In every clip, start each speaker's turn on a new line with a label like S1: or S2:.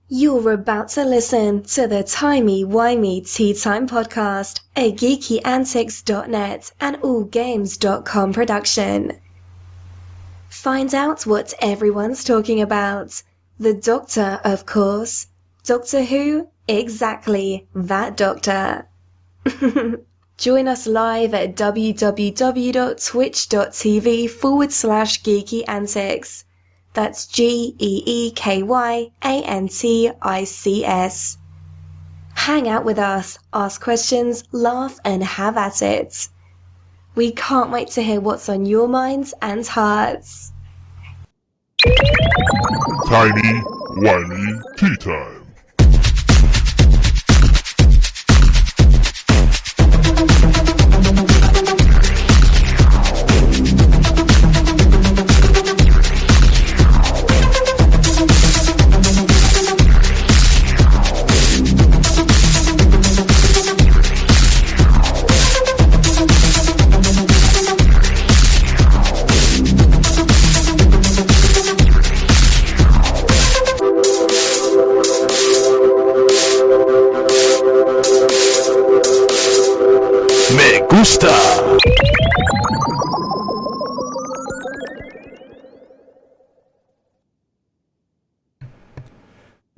S1: You're about to listen to the Timey-Wimey Tea Time Podcast, a geekyantics.net and allgames.com production. Find out what everyone's talking about. The Doctor, of course. Doctor Who? Exactly, that Doctor. Join us live at www.twitch.tv/geekyantics. That's GEEKYANTICS. Hang out with us, ask questions, laugh, and have at it. We can't wait to hear what's on your minds and hearts.
S2: Tiny, whiny tea time.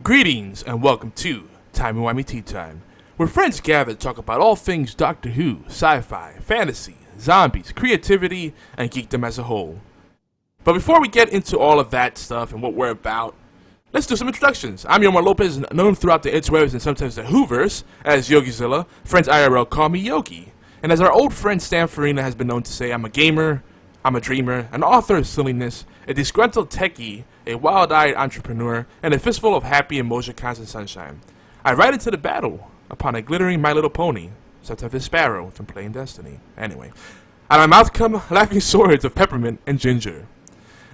S3: Greetings and welcome to Timey-Wimey Tea Time, where friends gather to talk about all things Doctor Who, sci-fi, fantasy, zombies, creativity, and geekdom as a whole. But before we get into all of that stuff and what we're about, let's do some introductions. I'm Yomar Lopez, known throughout the interwebs and sometimes the Hoovers as Yogizilla. Friends IRL call me Yogi. And as our old friend Stan Farina has been known to say, I'm a gamer, I'm a dreamer, an author of silliness, a disgruntled techie, a wild-eyed entrepreneur, and a fistful of happy emojicons and sunshine. I ride into the battle upon a glittering My Little Pony, sometimes a sparrow from playing Destiny. Anyway, out of my mouth come laughing swords of peppermint and ginger.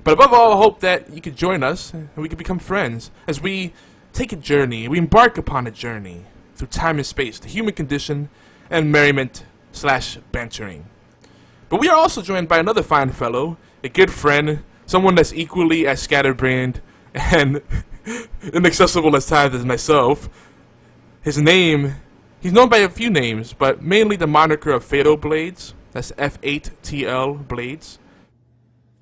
S3: But above all, I hope that you could join us and we could become friends as we take a journey, we embark upon a journey through time and space, the human condition, and merriment/bantering. But we are also joined by another fine fellow, a good friend, someone that's equally as scatterbrained and inaccessible at times as myself. His name, he's known by a few names, but mainly the moniker of Fatal Blades. That's F8TL Blades.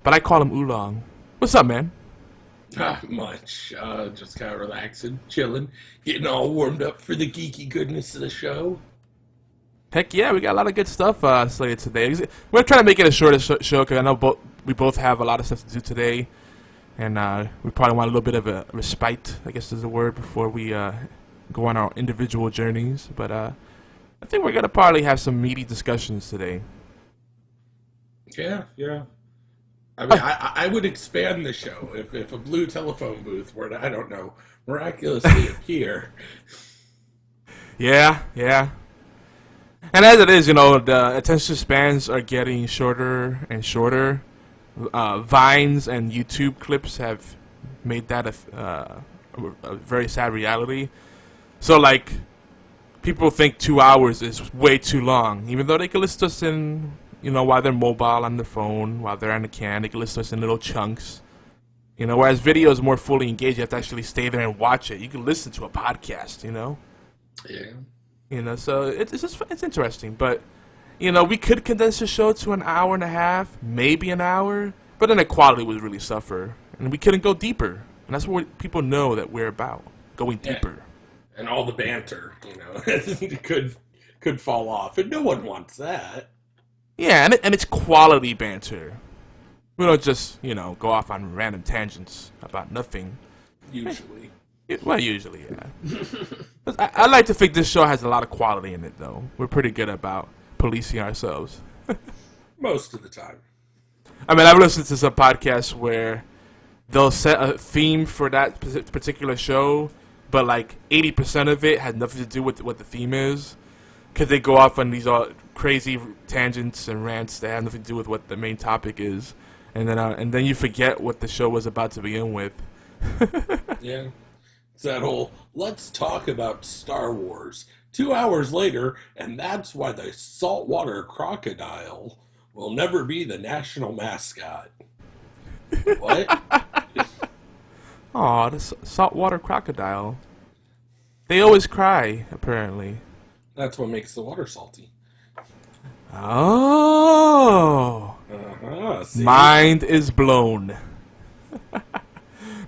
S3: But I call him Oolong. What's up, man?
S4: Not much. Just kind of relaxing, chilling, getting all warmed up for the geeky goodness of the show.
S3: Heck yeah, we got a lot of good stuff slated today. We're trying to make it a shorter show because I know we both have a lot of stuff to do today. And we probably want a little bit of a respite, I guess is the word, before we go on our individual journeys. But I think we're going to probably have some meaty discussions today.
S4: Yeah. I mean, I would expand the show if a blue telephone booth were to, I don't know, miraculously appear.
S3: Yeah. And as it is, the attention spans are getting shorter and shorter. Vines and YouTube clips have made that a very sad reality. So, people think 2 hours is way too long, even though they can listen to us in, while they're mobile on their phone, while they're on the can, they can listen to us in little chunks. Whereas video is more fully engaged, you have to actually stay there and watch it. You can listen to a podcast,
S4: Yeah.
S3: So it's interesting, but we could condense the show to an hour and a half, maybe an hour, but then the quality would really suffer, and we couldn't go deeper, and that's what people know that we're about, going deeper.
S4: And all the banter, could fall off, and no one wants that.
S3: Yeah, and it's quality banter. We don't just go off on random tangents about nothing.
S4: Usually.
S3: Usually, yeah. I like to think this show has a lot of quality in it, though. We're pretty good about policing ourselves.
S4: Most of the time.
S3: I mean, I've listened to some podcasts where they'll set a theme for that particular show, but 80% of it has nothing to do with what the theme is, because they go off on these all crazy tangents and rants that have nothing to do with what the main topic is, and then you forget what the show was about to begin with.
S4: Yeah. It's that whole, let's talk about Star Wars. 2 hours later, and that's why the saltwater crocodile will never be the national mascot. What?
S3: Aw, the saltwater crocodile. They always cry, apparently.
S4: That's what makes the water salty.
S3: Oh.
S4: See?
S3: Mind is blown.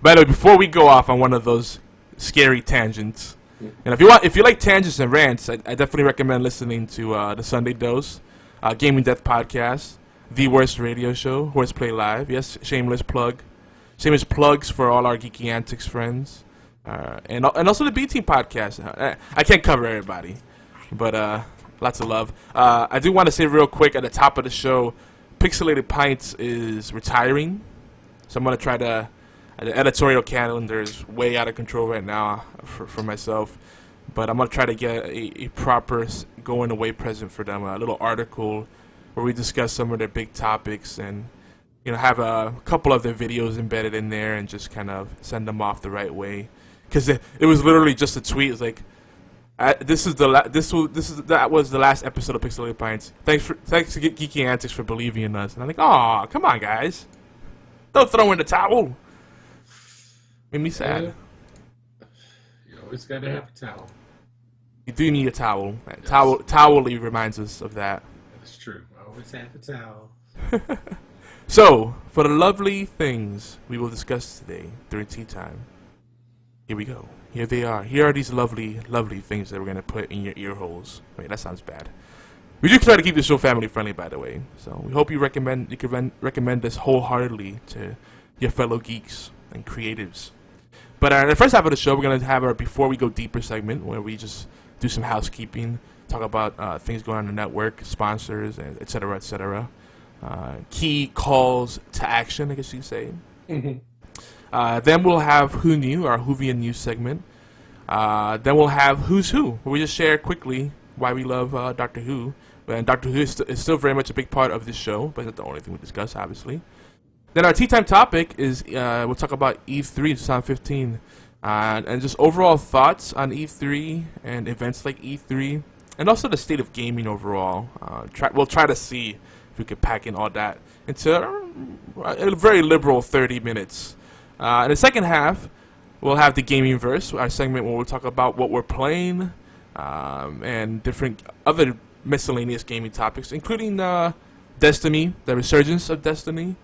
S3: By the way, before we go off on one of those scary tangents, and if you like tangents and rants, I definitely recommend listening to the Sunday Dose, Gaming Death Podcast, the worst radio show, Horseplay Live. Yes, shameless plugs for all our Geeky Antics friends, and also the B Team Podcast. I can't cover everybody, but lots of love. I do want to say real quick at the top of the show, Pixelated Pints is retiring, so I'm gonna try to. The editorial calendar is way out of control right now for myself, but I'm going to try to get a proper going away present for them, a little article where we discuss some of their big topics and, have a couple of their videos embedded in there and just kind of send them off the right way. Because it was literally just a tweet. It's like, that was the last episode of Pixelated Pints. Thanks to Geeky Antics for believing in us. And I'm like, aw, come on, guys. Don't throw in the towel. Made me sad.
S4: You always gotta have a towel.
S3: You do need a towel. Yes. Towel-y reminds us of that.
S4: That's true. Always have a towel.
S3: So, for the lovely things we will discuss today during tea time, here we go. Here they are. Here are these lovely, lovely things that we're going to put in your ear holes. Wait, that sounds bad. We do try to keep the show family friendly, by the way. So, we hope you can recommend this wholeheartedly to your fellow geeks and creatives. But in the first half of the show, we're going to have our Before We Go Deeper segment, where we just do some housekeeping, talk about things going on in the network, sponsors, and et cetera, et cetera. Key calls to action, I guess you could say. Mm-hmm. Then we'll have Who Knew, our Whovian news segment. Then we'll have Who's Who, where we just share quickly why we love Doctor Who. And Doctor Who is still very much a big part of this show, but it's not the only thing we discuss, obviously. Then our tea time topic is we'll talk about E3 2015 and just overall thoughts on E3 and events like E3 and also the state of gaming overall. We'll try to see if we could pack in all that into a very liberal 30 minutes. In the second half, we'll have the Gaming Verse, our segment where we'll talk about what we're playing and different other miscellaneous gaming topics, including Destiny, the resurgence of Destiny.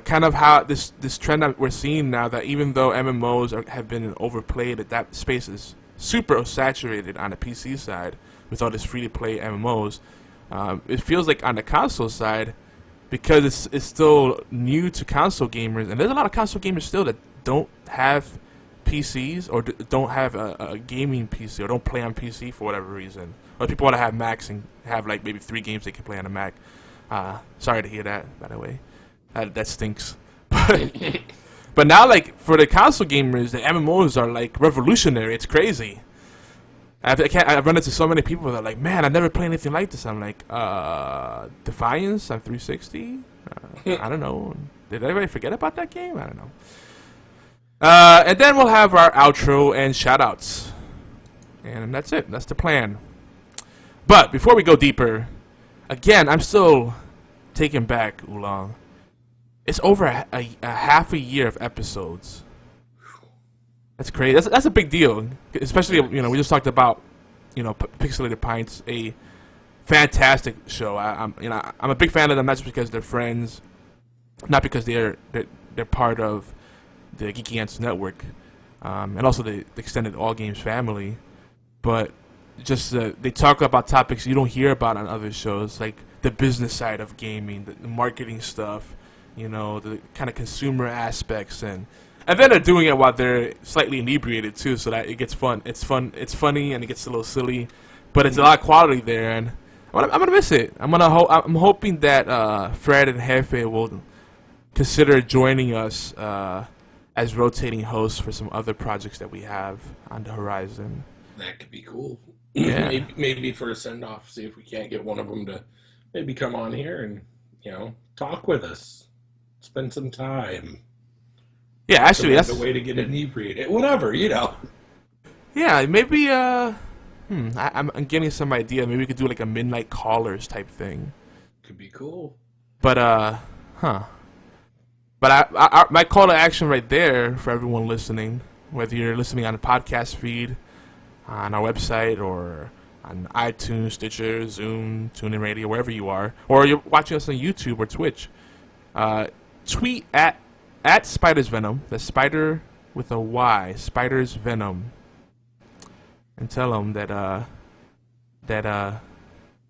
S3: Kind of how this trend that we're seeing now, that even though MMOs have been overplayed, that space is super saturated on the PC side with all this free-to-play MMOs. It feels like on the console side, because it's still new to console gamers, and there's a lot of console gamers still that don't have PCs or don't have a gaming PC or don't play on PC for whatever reason. Or people want to have Macs and have like maybe 3 games they can play on a Mac. Sorry to hear that, by the way. That stinks. But now, like, for the console gamers, the MMOs are, like, revolutionary. It's crazy. I've run into so many people that are like, man, I've never played anything like this. I'm like, Defiance on 360? I don't know. Did everybody forget about that game? I don't know. And then we'll have our outro and shoutouts. And that's it. That's the plan. But before we go deeper, again, I'm still taken back, Oolong. It's over a half a year of episodes. That's crazy. That's a big deal, especially we just talked about Pixelated Pints, a fantastic show. I'm a big fan of them, not just because they're friends, not because they're part of the Geeky Ants network, and also the extended All Games family, but just they talk about topics you don't hear about on other shows, like the business side of gaming, the marketing stuff. The kind of consumer aspects, and then they're doing it while they're slightly inebriated too, so that it gets fun. It's funny, and it gets a little silly, but it's a lot of quality there, and I'm gonna miss it. I'm hoping that Fred and Jefe will consider joining us as rotating hosts for some other projects that we have on the horizon.
S4: That could be cool.
S3: Yeah.
S4: maybe for a send off, see if we can't get one of them to maybe come on here and talk with us. Spend some time.
S3: Yeah, actually, that's
S4: the way to get inebriated. Whatever,
S3: Yeah, maybe. I'm getting some idea. Maybe we could do like a midnight callers type thing.
S4: Could be cool.
S3: But But my call to action right there for everyone listening, whether you're listening on a podcast feed, on our website, or on iTunes, Stitcher, Zoom, TuneIn Radio, wherever you are, or you're watching us on YouTube or Twitch, tweet at Spider's Venom. That's Spider with a Y, Spider's Venom, and tell him that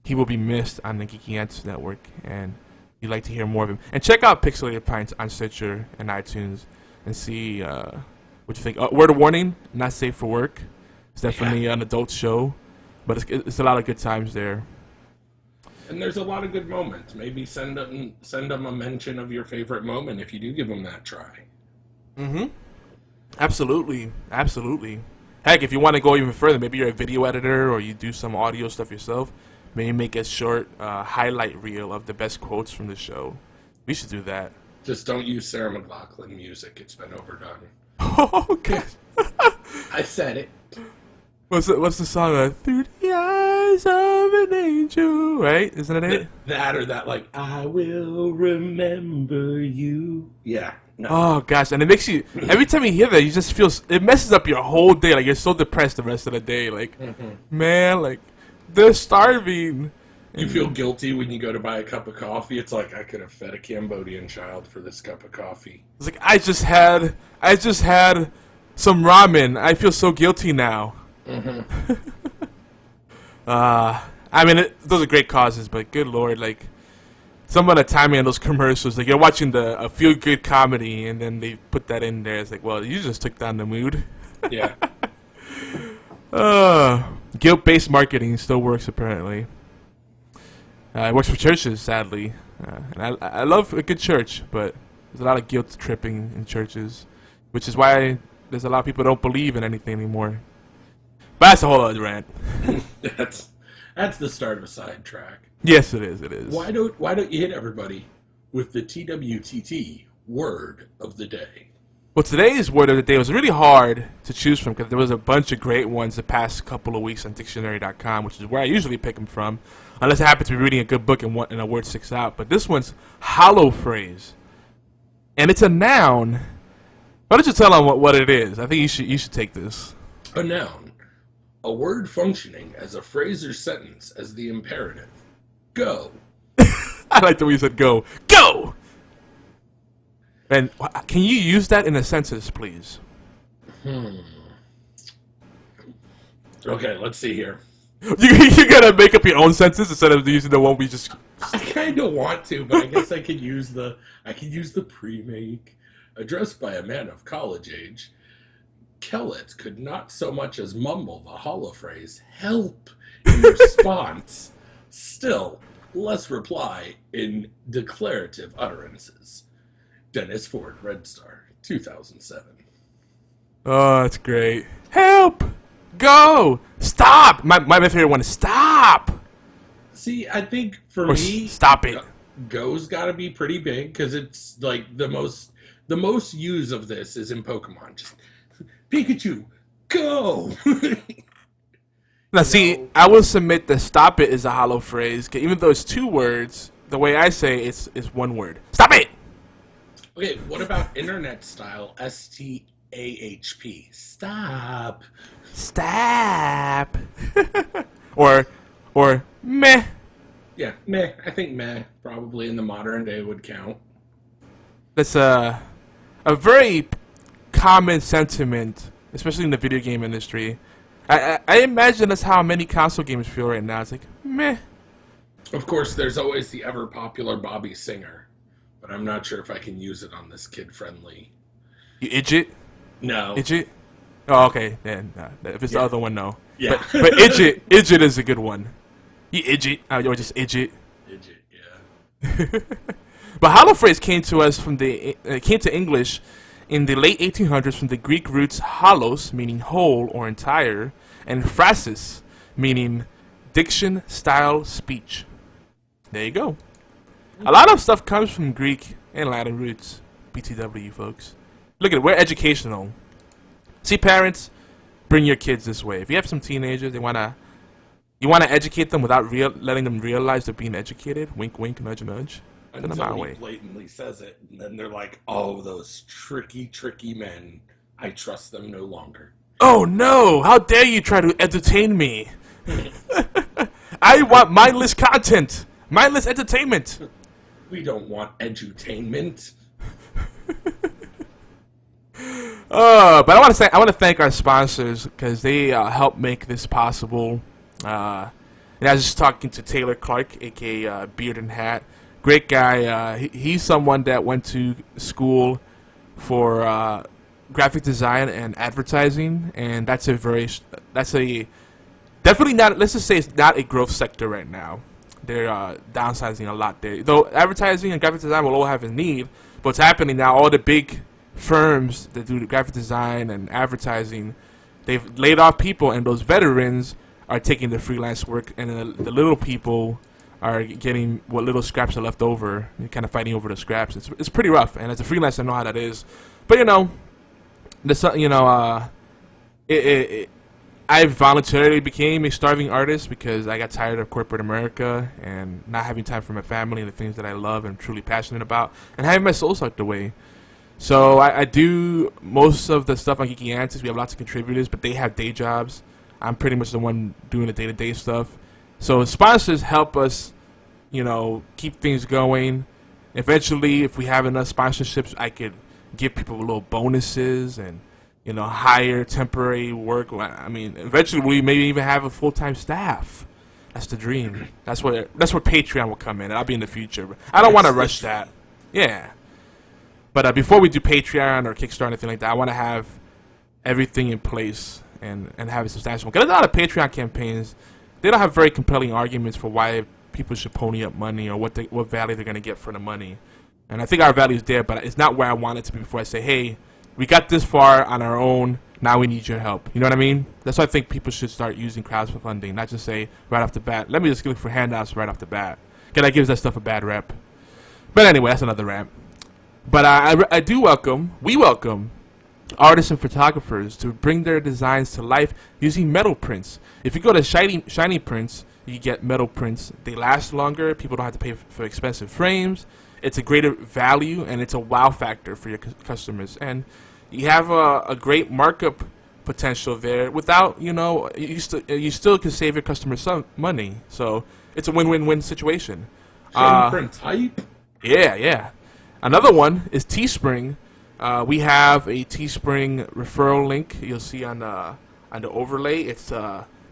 S3: he will be missed on the Geeky Ants Network, and you'd like to hear more of him. And check out Pixelated Pints on Stitcher and iTunes and see what you think. Word of warning, not safe for work. It's definitely an adult show, but it's a lot of good times there.
S4: And there's a lot of good moments. Maybe send them a mention of your favorite moment if you do give them that try.
S3: Mm-hmm. Absolutely. Heck, if you want to go even further, maybe you're a video editor or you do some audio stuff yourself, maybe make a short highlight reel of the best quotes from the show. We should do that.
S4: Just don't use Sarah McLachlan music. It's been overdone.
S3: Oh, God.
S4: I said it.
S3: What's the song? Through the eyes of an angel, right? Isn't it?
S4: That or that, like, I will remember you. Yeah. No.
S3: Oh, gosh. And it makes you, every time you hear that, you just feel, it messes up your whole day. Like, you're so depressed the rest of the day. Like, man, like, they're starving.
S4: You feel guilty when you go to buy a cup of coffee. It's like, I could have fed a Cambodian child for this cup of coffee.
S3: It's like, I just had some ramen. I feel so guilty now. I mean, those are great causes, but good Lord, like, some of the timing on those commercials, like, you're watching a feel-good comedy, and then they put that in there. It's like, well, you just took down the mood.
S4: Yeah.
S3: Guilt-based marketing still works, apparently. It works for churches, sadly. And I love a good church, but there's a lot of guilt tripping in churches, which is why there's a lot of people who don't believe in anything anymore. But that's a whole other rant.
S4: That's the start of a sidetrack.
S3: Yes, it is.
S4: Why don't you hit everybody with the TWTT word of the day?
S3: Well, today's word of the day was really hard to choose from because there was a bunch of great ones the past couple of weeks on dictionary.com, which is where I usually pick them from, unless I happen to be reading a good book and a word sticks out. But this one's hollow phrase, and it's a noun. Why don't you tell them what it is? I think you should take this.
S4: A noun. A word functioning as a phrase or sentence as the imperative. Go.
S3: I like the way you said go. Go! And can you use that in a sentence, please?
S4: Okay, let's see here.
S3: You gotta make up your own sentence instead of using the one we just...
S4: I kind of want to, but I guess I could use the pre-make. Addressed by a man of college age, Kellett could not so much as mumble the hollow phrase, help, in response. Still, less reply in declarative utterances. Dennis Ford, Red Star, 2007.
S3: Oh, that's great. Help! Go! Stop! My favorite one is stop!
S4: See, I think for me...
S3: Stop it.
S4: Go's gotta be pretty big, because it's like the most use of this is in Pokemon. Just, Pikachu, go!
S3: Now, see, I will submit that stop it is a hollow phrase, 'cause even though it's two words, the way I say it's one word. Stop it!
S4: Okay, what about internet style STAHP? Stop.
S3: Stop. or meh.
S4: Yeah, meh. I think meh probably in the modern day would count.
S3: That's a very common sentiment, especially in the video game industry. I imagine that's how many console games feel right now. It's like, meh.
S4: Of course, there's always the ever-popular Bobby Singer, but I'm not sure if I can use it on this kid-friendly.
S3: You idjit?
S4: No.
S3: Idjit? Oh, okay. Then if it's the other one, no.
S4: Yeah.
S3: But idjit is a good one. You idjit. Or just idjit.
S4: Idjit, yeah.
S3: But hollow phrase came to us came to English in the late 1800s from the Greek roots holos, meaning whole or entire, and phrasis, meaning diction, style, speech. There you go. A lot of stuff comes from Greek and Latin roots. BTW, folks. Look at it. We're educational. See, parents, bring your kids this way. If you have some teenagers, you wanna educate them without letting them realize they're being educated. Wink, wink, nudge, nudge. Send them
S4: Until
S3: our
S4: he
S3: way.
S4: blatantly says it, and then they're like, "Oh, those tricky men. I trust them no longer."
S3: Oh no! How dare you try to entertain me? I want mindless content, mindless entertainment.
S4: We don't want edutainment.
S3: But I want to thank our sponsors because they help make this possible. And I was just talking to Taylor Clark, aka Beard and Hat. Great guy. He's someone that went to school for graphic design and advertising, and that's a definitely not. Let's just say it's not a growth sector right now. They're downsizing a lot there. Though advertising and graphic design will all have a need, but what's happening now? All the big firms that do the graphic design and advertising, they've laid off people, and those veterans are taking the freelance work, and the little people are getting what little scraps are left over. You're kind of fighting over the scraps. It's pretty rough, and as a freelancer, I know how that is. But I voluntarily became a starving artist because I got tired of corporate America and not having time for my family and the things that I love and truly passionate about, and having my soul sucked away. So I do most of the stuff on Geeky Antics. We have lots of contributors, but they have day jobs. I'm pretty much the one doing the day-to-day stuff. So sponsors help us, keep things going. Eventually, if we have enough sponsorships, I could give people little bonuses and, hire temporary work. I mean, eventually we maybe even have a full-time staff. That's the dream. That's where Patreon will come in. That'll be in the future. But I don't want to rush that. Yeah. But before we do Patreon or Kickstarter or anything like that, I want to have everything in place and have it substantial. Because a lot of Patreon campaigns, they don't have very compelling arguments for why people should pony up money or what value they're going to get for the money. And I think our value is there, but it's not where I want it to be before I say, hey, we got this far on our own, now we need your help. You know what I mean? That's why I think people should start using crowdfunding, not just say right off the bat, let me just look for handouts right off the bat. Because that gives that stuff a bad rep. But anyway, that's another rant. But we welcome artists and photographers to bring their designs to life using metal prints. If you go to shiny prints, you get metal prints. They last longer. People don't have to pay for expensive frames. It's a greater value, and it's a wow factor for your customers. And you have a great markup potential there without, you still can save your customers some money. So it's a win-win-win situation.
S4: Shiny print type?
S3: Yeah. Another one is Teespring. We have a Teespring referral link you'll see on the overlay. It's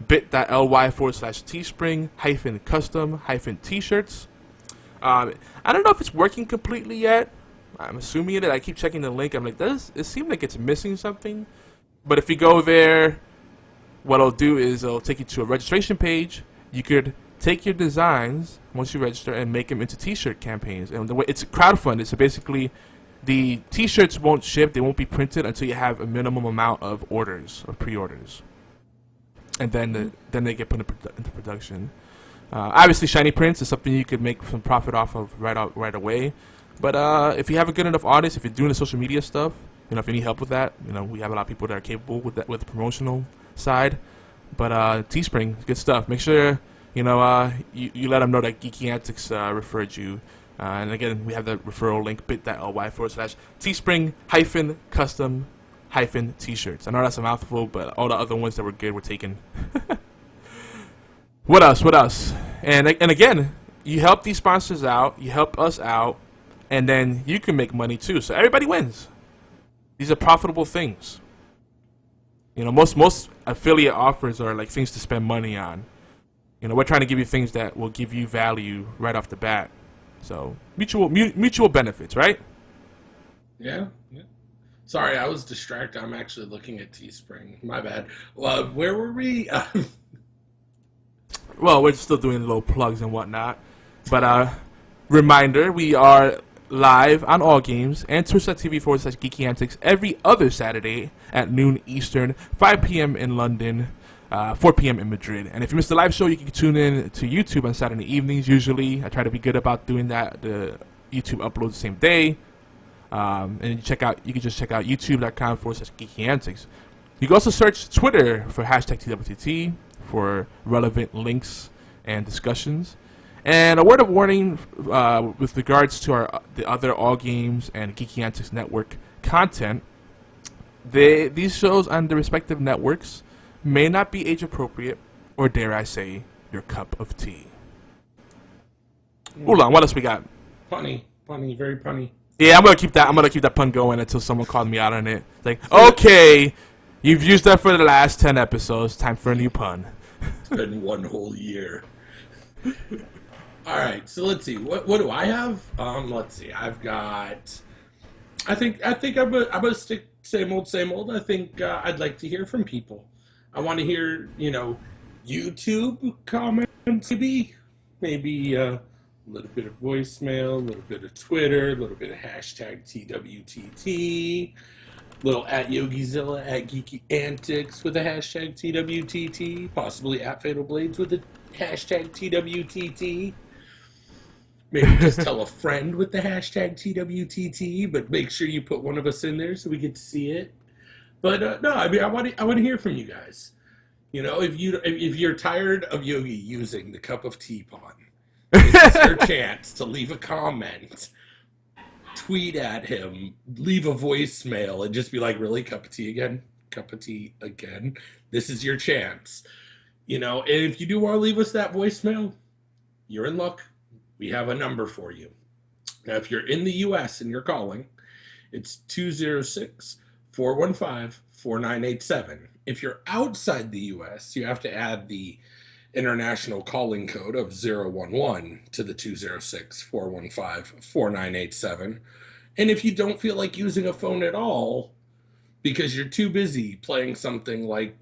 S3: bit.ly/Teespring-custom-t-shirts. I don't know if it's working completely yet. I'm assuming it. I keep checking the link. I'm like, it seems like it's missing something? But if you go there, what it'll do is it'll take you to a registration page. You could take your designs once you register and make them into T-shirt campaigns. And the way it's crowdfunded, so basically the T-shirts won't ship. They won't be printed until you have a minimum amount of orders or pre-orders, and then they get put into production. Obviously, shiny prints is something you could make some profit off of right away. But if you have a good enough audience, if you're doing the social media stuff, if you need help with that, we have a lot of people that are capable with that, with the promotional side. But Teespring is good stuff. Make sure you let them know that Geeky Antics referred you. And again, we have the referral link bit.ly/Teespring-custom-t-shirts. I know that's a mouthful, but all the other ones that were good were taken. What else? And again, you help these sponsors out, you help us out, and then you can make money too. So everybody wins. These are profitable things. Most affiliate offers are like things to spend money on. We're trying to give you things that will give you value right off the bat. So mutual benefits, right?
S4: Yeah. Sorry, I was distracted. I'm actually looking at Teespring. My bad. Where were we?
S3: Well, we're still doing little plugs and whatnot. But reminder, we are live on All Games and twitch.tv/Geeky Antics every other Saturday at noon Eastern, 5 p.m. in London, 4 p.m. in Madrid. And if you missed the live show, you can tune in to YouTube on Saturday evenings usually. I try to be good about doing that. The YouTube uploads the same day. And you can just check out youtube.com/Geeky Antics. You can also search Twitter for #TWTT for relevant links and discussions. And a word of warning with regards to the other All Games and Geeky Antics Network content. These shows on the respective networks may not be age appropriate, or dare I say, your cup of tea. Hold on, what else we got?
S4: Punny, very punny.
S3: Yeah, I'm gonna keep that pun going until someone calls me out on it. Like, okay, you've used that for the last 10 episodes. Time for a new pun.
S4: It's been one whole year. All right, so let's see. What do I have? Let's see. I've got. I think I'm gonna stick same old. I think I'd like to hear from people. I want to hear, YouTube comments, maybe a little bit of voicemail, a little bit of Twitter, a little bit of hashtag TWTT, little at YogiZilla, at Geeky Antics with a hashtag TWTT, possibly at Fatal Blades with a hashtag TWTT. Maybe just tell a friend with the hashtag TWTT, but make sure you put one of us in there so we get to see it. But no, I mean, I want to hear from you guys. If you're tired of Yogi using the cup of tea pun, it's your chance to leave a comment, tweet at him, leave a voicemail, and just be like, "Really, cup of tea again? Cup of tea again?" This is your chance. And if you do want to leave us that voicemail, you're in luck. We have a number for you. Now, if you're in the U.S. and you're calling, it's 206-415-4987. If you're outside the U.S., you have to add the international calling code of 011 to the 206-415-4987. And if you don't feel like using a phone at all because you're too busy playing something like,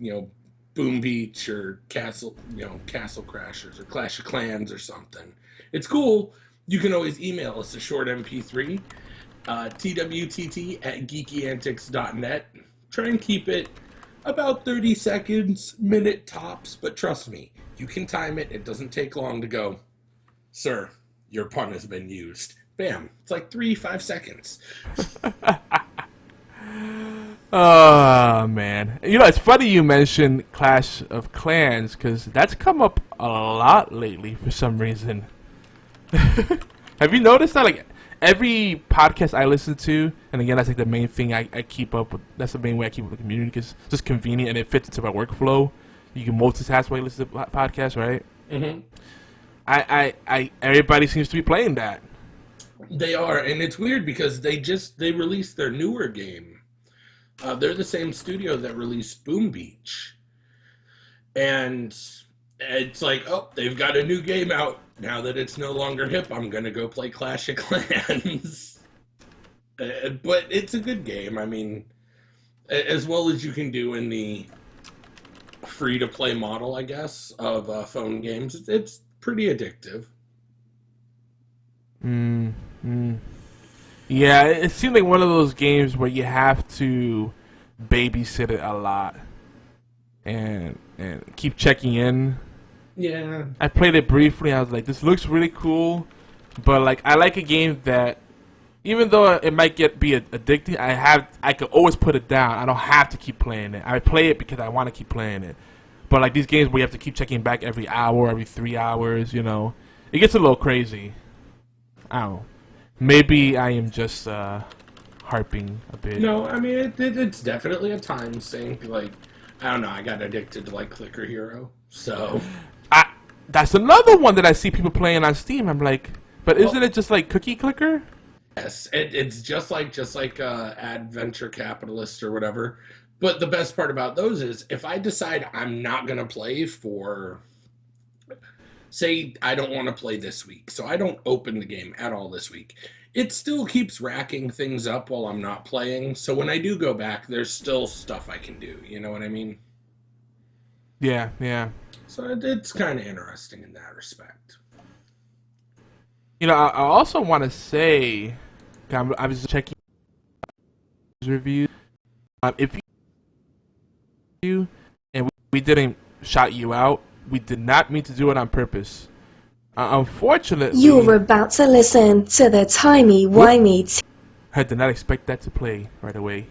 S4: Boom Beach or Castle Crashers or Clash of Clans or something, it's cool. You can always email us a short MP3, TWTT@geekyantics.net. Try and keep it about 30 seconds, minute tops, but trust me, you can time it. It doesn't take long to go, "Sir, your pun has been used." Bam. It's like 3-5 seconds.
S3: Oh, man. It's funny you mentioned Clash of Clans, because that's come up a lot lately for some reason. Have you noticed that? Like, every podcast I listen to, and again, that's like the main thing I keep up with. That's the main way I keep up with the community, because it's just convenient and it fits into my workflow. You can multitask while you listen to podcasts, right? Mm-hmm. Everybody seems to be playing that.
S4: They are, and it's weird because they released their newer game. They're the same studio that released Boom Beach. And it's like, oh, they've got a new game out. Now that it's no longer hip, I'm going to go play Clash of Clans. But it's a good game. I mean, as well as you can do in the free-to-play model, I guess, of phone games, it's pretty addictive.
S3: Yeah, it seems like one of those games where you have to babysit it a lot and keep checking in.
S4: Yeah.
S3: I played it briefly. I was like, this looks really cool, but like I like a game that, even though it might be addicting, I could always put it down. I don't have to keep playing it. I play it because I want to keep playing it. But like these games where you have to keep checking back every hour, every 3 hours, it gets a little crazy. I don't know. Maybe I am just harping a bit.
S4: No, I mean, it's definitely a time sink. Like, I don't know, I got addicted to, like, Clicker Hero, so...
S3: That's another one that I see people playing on Steam. I'm like, but isn't it just like Cookie Clicker?
S4: Yes, it's just like Adventure Capitalist or whatever. But the best part about those is, if I decide I'm not going to play for... Say I don't want to play this week, so I don't open the game at all this week. It still keeps racking things up while I'm not playing, so when I do go back, there's still stuff I can do, you know what I mean?
S3: Yeah.
S4: So it's kind of interesting in that respect.
S3: I also want to say, I was checking reviews. If you and we didn't shout you out, we did not mean to do it on purpose. Unfortunately,
S1: You were about to listen to the timey-wimey.
S3: I did not expect that to play right away.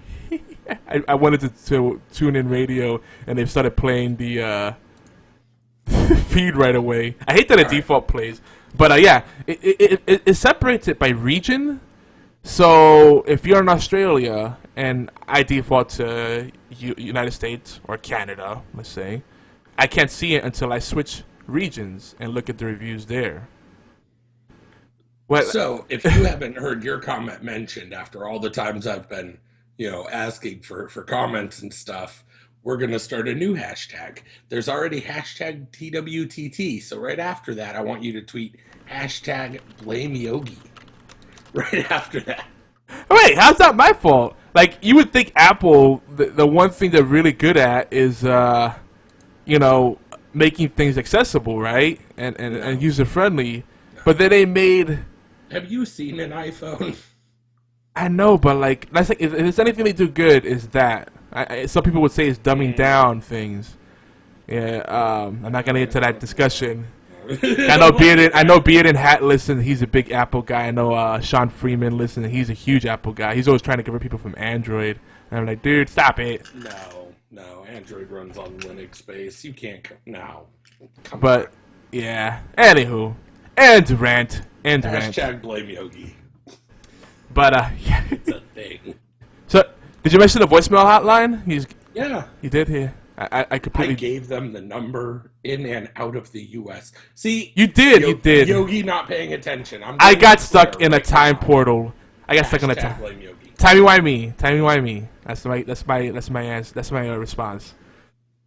S3: I wanted to tune in radio, and they've started playing the feed right away. I hate that it default plays, But yeah, it separates it by region. So if you're in Australia and I default to United States or Canada, let's say, I can't see it until I switch regions and look at the reviews there. Well,
S4: So if you haven't heard your comment mentioned after all the times I've been, asking for comments and stuff, we're going to start a new hashtag. There's already hashtag TWTT. So right after that, I want you to tweet hashtag blame Yogi. Right after that.
S3: wait, how's that my fault? Like, you would think Apple, the one thing they're really good at is, making things accessible, right? And user-friendly. But then they made...
S4: Have you seen an iPhone?
S3: I know, but like, that's like, if there's anything they do good, is that. Some people would say it's dumbing down things. Yeah, I'm not gonna get to that discussion. I know Beard and Hat listen. He's a big Apple guy. I know Sean Freeman listen. He's a huge Apple guy. He's always trying to convert people from Android. And I'm like, dude, stop it.
S4: No. Android runs on Linux base. You can't. No. Come
S3: but
S4: on.
S3: Yeah. Anywho, and rant.
S4: Hashtag blame Yogi.
S3: But
S4: yeah. It's a thing.
S3: So, did you mention the voicemail hotline?
S4: Yeah.
S3: You did here. I completely.
S4: I gave them the number in and out of the U.S. See,
S3: you did.
S4: Yogi not paying attention.
S3: I got stuck in a time portal. I got stuck in a time.
S4: Blame Yogi.
S3: Timey why me? That's my answer. That's my response.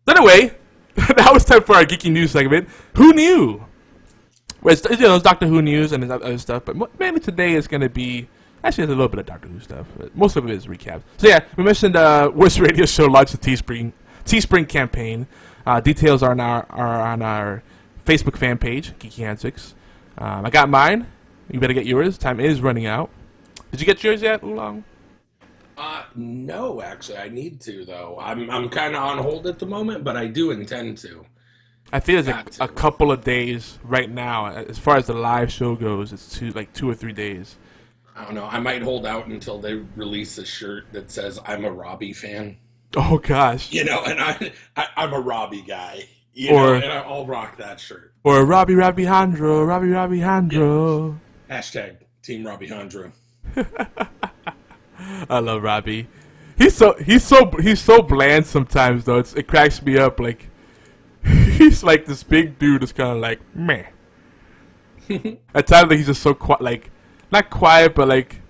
S3: So anyway, that was time for our geeky news segment. Who knew? Well, it's Doctor Who news and other stuff, but mainly today is going to be. Actually, there's a little bit of Doctor Who stuff. But most of it is recap. So yeah, we mentioned Worst Radio Show launched the Teespring campaign. Details are on our Facebook fan page, Geeky Antics. I got mine. You better get yours. Time is running out. Did you get yours yet, Oolong?
S4: No, actually, I need to though. I'm kind of on hold at the moment, but I do intend to.
S3: I feel it's a couple of days right now. As far as the live show goes, it's 2 or 3 days.
S4: I don't know. I might hold out until they release a shirt that says "I'm a Robbie fan."
S3: Oh gosh!
S4: And I'm a Robbie guy. And I'll rock that shirt.
S3: Or Robbie Handro.
S4: Yeah. Hashtag Team Robbie Handro.
S3: I love Robbie. He's so bland sometimes though. It cracks me up. Like he's like this big dude that's kind of like meh. At times he's just so quiet, like not quiet, but like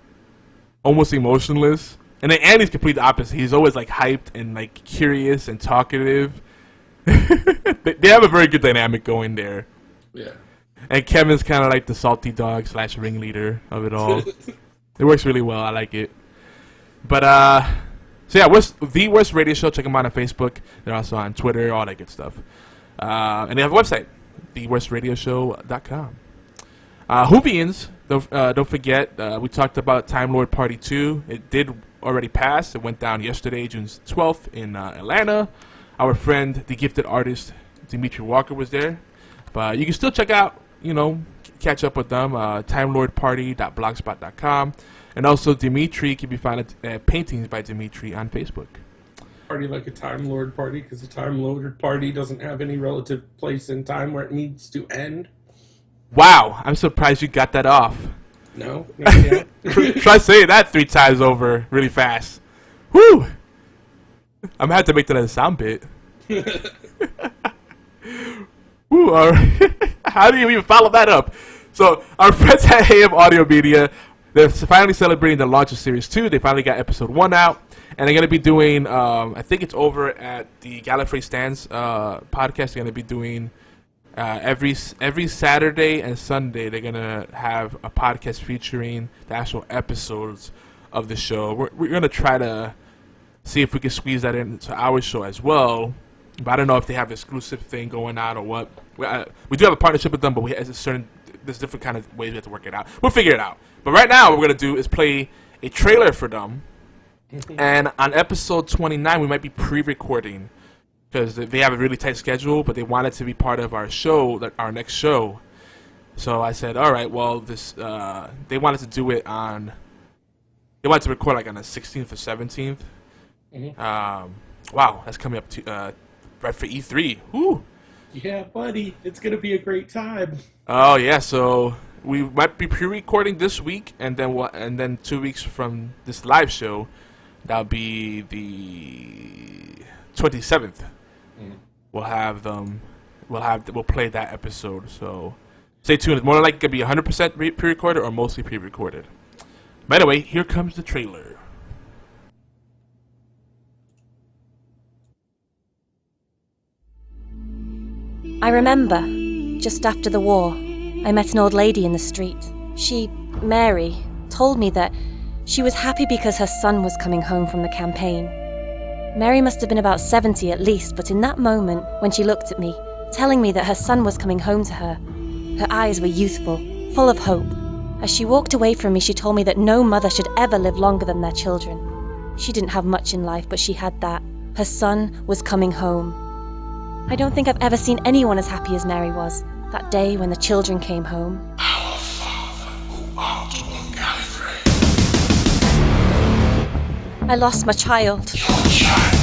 S3: almost emotionless. And then Andy's complete opposite. He's always like hyped and like curious and talkative. They have a very good dynamic going there.
S4: Yeah. And
S3: Kevin's kind of like the salty dog / ringleader of it all. It works really well. I like it. But so yeah, the Worst Radio Show. Check them out on Facebook. They're also on Twitter, all that good stuff. And they have a website, theworstradioshow.com. Whovians, don't forget, we talked about Time Lord Party 2. It did already pass. It went down yesterday, June 12th in Atlanta. Our friend, the gifted artist, Dimitri Walker was there. But you can still check out, catch up with them, timelordparty.blogspot.com. And also Dimitri can be found at Paintings by Dimitri on Facebook.
S4: Party like a Time Lord party, because a Time Lord party doesn't have any relative place in time where it needs to end.
S3: Wow, I'm surprised you got that off.
S4: No, not yet.
S3: Try saying that 3 times over really fast. Woo! I'm gonna have to make that a sound bit. Woo! All right. How do you even follow that up? So our friends at AM Audio Media, they're finally celebrating the launch of Series 2. They finally got Episode 1 out, and they're gonna be doing. I think it's over at the Gallifrey Stands podcast. They're gonna be doing. Every Saturday and Sunday, they're gonna have a podcast featuring the actual episodes of the show. We're gonna try to see if we can squeeze that into our show as well. But I don't know if they have an exclusive thing going on or what. We do have a partnership with them, but there's different kind of ways we have to work it out. We'll figure it out. But right now, what we're gonna do is play a trailer for them. And on episode 29, we might be pre-recording. Because they have a really tight schedule, but they want it to be part of our show, our next show. So I said, all right, well, they wanted to do it on. They wanted to record like on the 16th or 17th. Mm-hmm. Wow, that's coming up to right for E3. Woo!
S4: Yeah, buddy, it's gonna be a great time.
S3: Oh yeah, so we might be pre-recording this week, and then 2 weeks from this live show, that'll be the 27th. We'll have them. We'll play that episode. So stay tuned. It's more than likely gonna be 100% pre-recorded or mostly pre-recorded. By the way, here comes the trailer.
S5: I remember, just after the war, I met an old lady in the street. She, Mary, told me that she was happy because her son was coming home from the campaign. Mary must have been about 70 at least, but in that moment, when she looked at me, telling me that her son was coming home to her, her eyes were youthful, full of hope. As she walked away from me, she told me that no mother should ever live longer than their children. She didn't have much in life, but she had that. Her son was coming home. I don't think I've ever seen anyone as happy as Mary was, that day when the children came home.
S2: Our Father who art on Gallifrey.
S5: I lost my child.
S2: Your child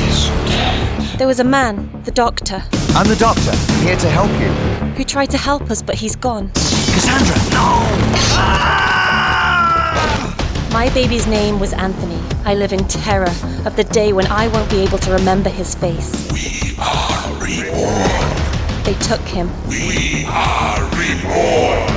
S2: is dead.
S5: There was a man, the doctor,
S6: I'm the doctor. I'm here to help you.
S5: who tried to help us, but he's gone.
S6: Cassandra, no!
S5: My baby's name was Anthony. I live in terror of the day when I won't be able to remember his face.
S2: We are reborn.
S5: They took him,
S2: We are reborn.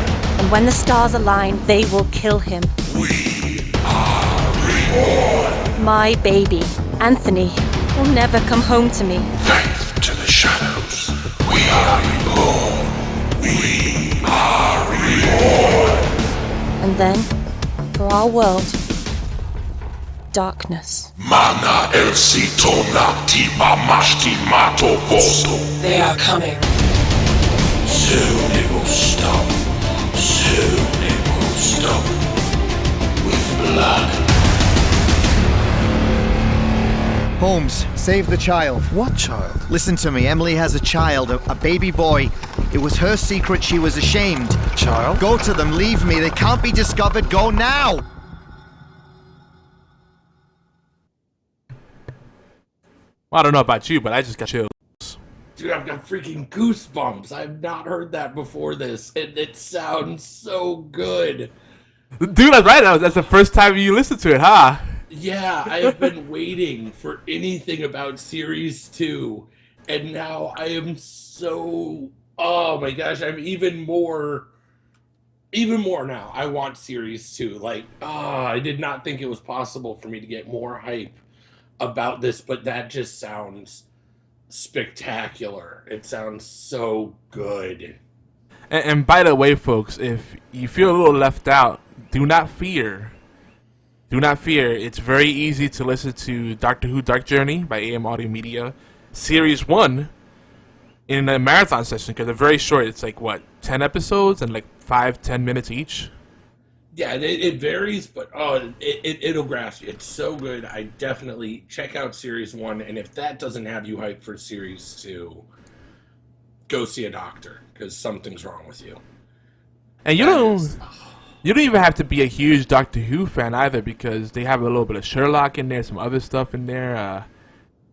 S5: and when the stars align, they will kill him.
S2: We are reborn.
S5: My baby, Anthony, will never come home to me.
S2: Faith to the shadows. We are reborn. We are reborn.
S5: And then, for our world, darkness.
S2: Mana elsi tona tiba mashti mato posto.
S7: They are coming.
S2: Soon it will stop. Soon it will stop. With blood.
S6: Holmes, save the child. What child? Listen to me. Emily has a child, a baby boy. It was her secret. She was ashamed. Child? Go to them. Leave me. They can't be discovered. Go now.
S3: Well, I don't know about you, but I just got chills.
S4: Dude, I've got freaking goosebumps. I've not heard that before this, and it sounds so good.
S3: Dude, that's right. That's the first time you listened to it, huh?
S4: Yeah, I have been waiting for anything about Series 2, and now I am so... Oh my gosh, I'm even more now. I want Series 2. Like, I did not think it was possible for me to get more hype about this, but that just sounds spectacular. It sounds so good.
S3: And by the way, folks, if you feel a little left out, do not fear. Do not fear. It's very easy to listen to Doctor Who Dark Journey by AM Audio Media, Series 1, in a marathon session, because they're very short. It's like, 10 episodes and like 5-10 minutes each?
S4: Yeah, it varies, but it'll grasp you. It's so good. I definitely check out Series 1, and if that doesn't have you hyped for Series 2, go see a doctor, because something's wrong with you.
S3: And you don't even have to be a huge Doctor Who fan either, because they have a little bit of Sherlock in there, some other stuff in there.